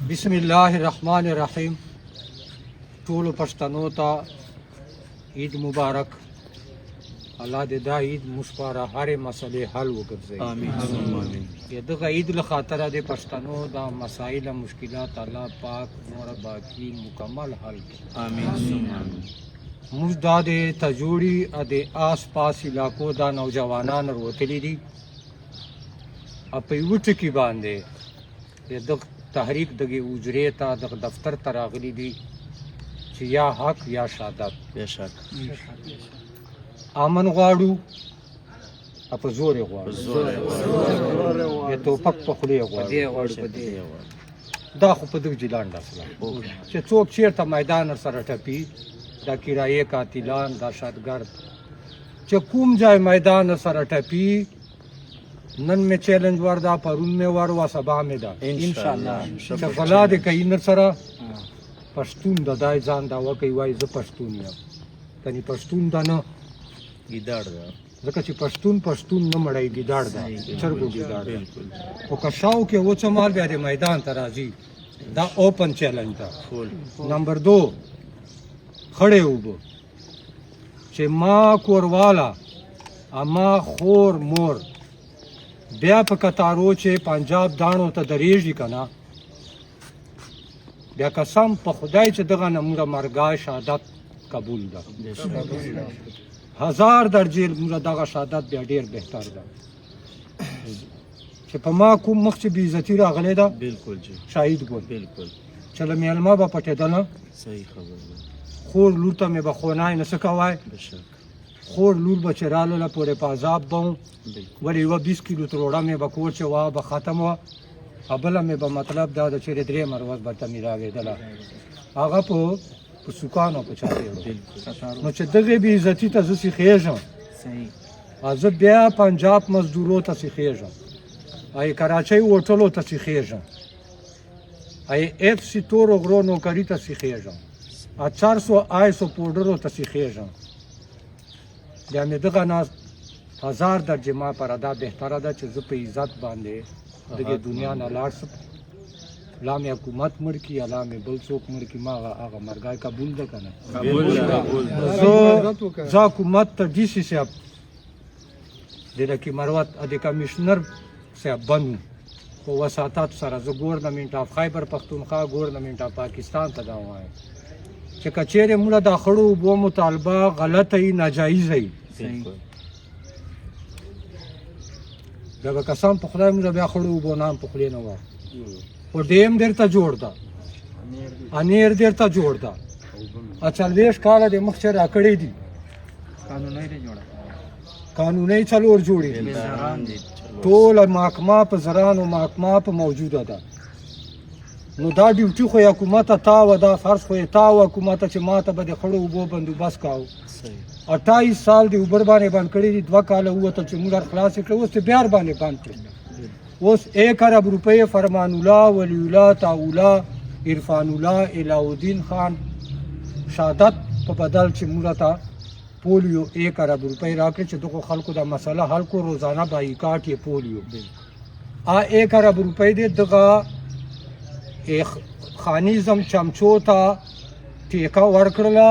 بسم الله الرحمن الرحیم. ټولو پښتنو ته عید مبارک. الله دې دا عید موږ لپاره هرې مسلې حل وګرځوي. آمین. دغه عید له خاطره د پښتنو دا مسایل مشکلات الله پاک نور باقي مکمل حل کړي. آمین. موږ دا د تجوړي د آس پاس علاقو دا نوجوانان وروتلي دي او په یوه ټکي باندې د تحریک دغه اجرې ته د دفتر ته راغلي دي چې یا حق یا شهادت. بېشک امن غواړو او په زور یې غواړو. د ټوپک په خولې یې غواړو. دا خو په دغه جلان ډاسله چې څوک چېرته میدان سره ټپي دا کرایې قاتلان دا شادګرد چې کوم ځای میدان سره ټپي نن مې چیلنج وردا پرون مې ور وا سبا مې دا انشاءالله چې غلا دې کوي نر سره پښتون د دای ځان دا وکي وای زه پښتون یم کني پښتون دا نه ګیدړ ده ځکه چې پښتون نه مړی ګیدړ ده چرګو ګیدړ او که شاو کې و چمال بیا د میدان ته راځي دا اوپن چیلنج ده. نمبر 2 خړې وبو چې ما کوروالا اما خور مور بیا په کتارو چې پنجاب دانو ته درېږي که نه بیا قسم په خدای چې دغه نموره مرګای شهادت قبول ده. 1000 درجې موږ دغه شهادت بیا ډېر بهتر ده چې په ما کوم مخ چې بېعزتي راغلی ده بالکل جی شاهد ګل بالکل چې له میلمه به پټېدله صحیح خبر ده. خور لور ته مې به خونای نه څه کوای بېشک خور لور به چې راله پورې په عذاب به وم بالکل ولې یوه 20 کیلو تروړه مې به کور چې وه به ختم وه او بله مې به مطلب دا ده چې د 3 ورځ به ته مې راوېدله هغه په سوکانو په چارې نو چې دغې بې عزتي ته زه سیخېږم او زه بیا پنجاب مزدورو ته سیخېږم ای کراچۍ هوټلو ته سیخېږم ای اف سی تورو غرو نوکري ته سیخېږم 400 آیسو پوډرو ته سیخېږم بیا مې دغه نه 1000 درجې ما پر ادا بهتره ده چې زه په عزت باندې دغه دنیا نه لاړ شم. لا مې حکومت مړ کړي یا لا مې بل څوک مړ کړي ما هغه مرګای قبول ده که نه زه حکومت ته ډي سي صاحب د لکي مروت د کمیشنر صاحب بنو په وساطت سره زه ګورنمنټ آف خیبر پښتونخوا ګورنمنټ آف پاکستان ته دا وایم چې که چیرې موږ دا خړو اوبو مطالبه غلطه وي ناجایزه وي بیا به قسم په خدای موږ بیا خړو اوبو نام په خولې نه وایو خو ډیم درته جوړ ده انیر درته جوړ ده 40 کاله د مخ چې راکړی دي قانوني څلور جوړې دي ټوله محکمه په زرانو محکمه په موجوده ده نو دا ډیوټي خو حکومت ته و دا فرض خو تا و حکومت چې ما ته به د خړو اوبو بندوبست کاو 28 سال د اوبر باندې بند کړي دي 2 کاله ووته چې موږ خلاص کړو اوس بیا باندې بند کړو اوس 1 ارب روپۍ فرمان الله ولی الله تعالی عرفان الله علاء الدین خان شهادت په بدل چې موږ ته پولیو 1 ارب روپۍ راکړي چې دغه خلکو دا مسله حل کو روزانه بایکاټ یې پولیو 1 ارب روپۍ دې دغه خانیزم چمچو ته ټیکه ورکړله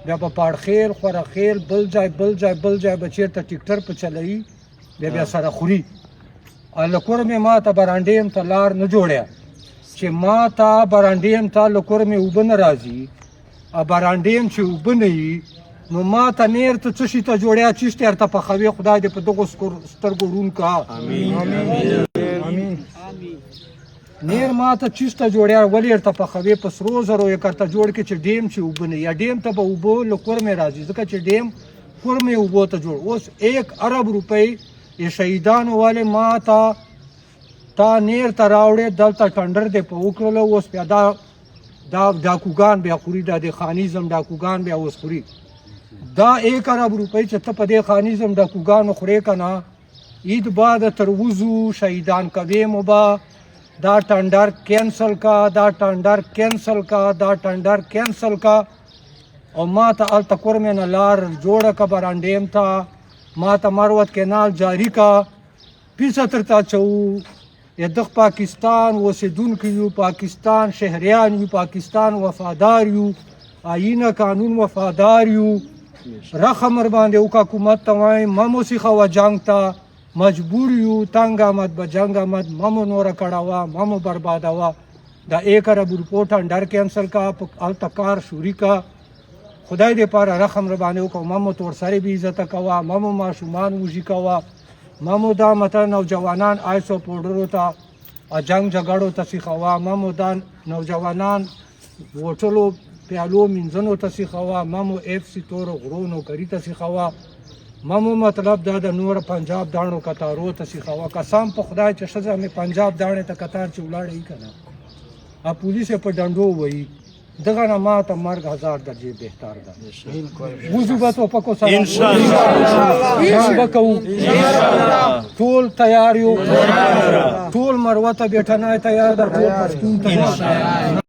بیا په پاړخیل خورخیل بل ځای به چېرته ټیکټر په چلوي بیا سره خوري له کور مې ما ته برانډیم ته لار نه جوړیا چې ما ته برانډیم ته له کور مې اوبه نه راځي او برانډیم چې اوبه نه وي نو ما ته نیر ته څه شي ته جوړیا چیشته ورته پخوي خدای دې په دغو سترګو روڼ کا نیر ما ته چیسته جوړیا ولې ورته پخوي په سرو زرو یې کرته جوړ کې چې ډیم چې اوبه نه یا ډیم ته به اوبه له کور مې راځي ځکه چې ډیم کور مې اوبو ته جوړ اوس 1 ارب روپۍ یې شهیدانو والے ما ته تا نیر ته راوړې دلته ټنډر دې په وکړلو اوس بیا دا ډاکوګان بیا خوري دا د خانیزم ډاکوګان بیا اوس خوري دا 1 ارب روپۍ چې ته په دې خانیزم ډاکوګانو خورې که نه عید بعد تر وضو شهیدان کوې مو به دا ټنډر کینسل کا او ما ته هلته کور مې نه لار جوړه که برانډیم ته ما ته مروت کینال جاری کا 75 تا چو دغ پاکستان اوسېدونکي یو، پاکستان شهریان یو، پاکستان وفادار یو، آیینه قانون وفادار یو. رحم ور باندې وکړه حکومت ته وایم مه مو سیخوه جنګ ته، مجبور یو، تنګ آمد به جنګ آمد، مه مو نوره کړوه، مه مو بربادوه. د 1 ارب روپو ټنډر کینسل کا، هلته کار شوري کا. خدای دې پاره رحم ور باندې وکړه، مه مو تورسرې بې عزته کوه، مه مو ماشومان وژي کوه، مه مو دا مطلب نوجوانان آیسو پوډرو ته جنګ جګړو ته سیخوه، مه مو دا نوجوانان وټلو پیالو منځنو ته سیخوه، مه مو FC تورو غرو نوکري ته سیخوه، مه مو مطلب دا د نور پنجاب داڼو کتارو ته سیخوه. قسم په خدای چې ښځه مې پنجاب داڼې ته کتار چې ولاړې که نه پولیس یې په ډنډو وهي، دغه نه ما ته مرګ 1000 درجې بهتر ده. وځو به ټوپکو سره جنګ به کوو، ټول تیار یو، ټول مروه ته بیټنای تیار ده، ټول پښتون تیار ده.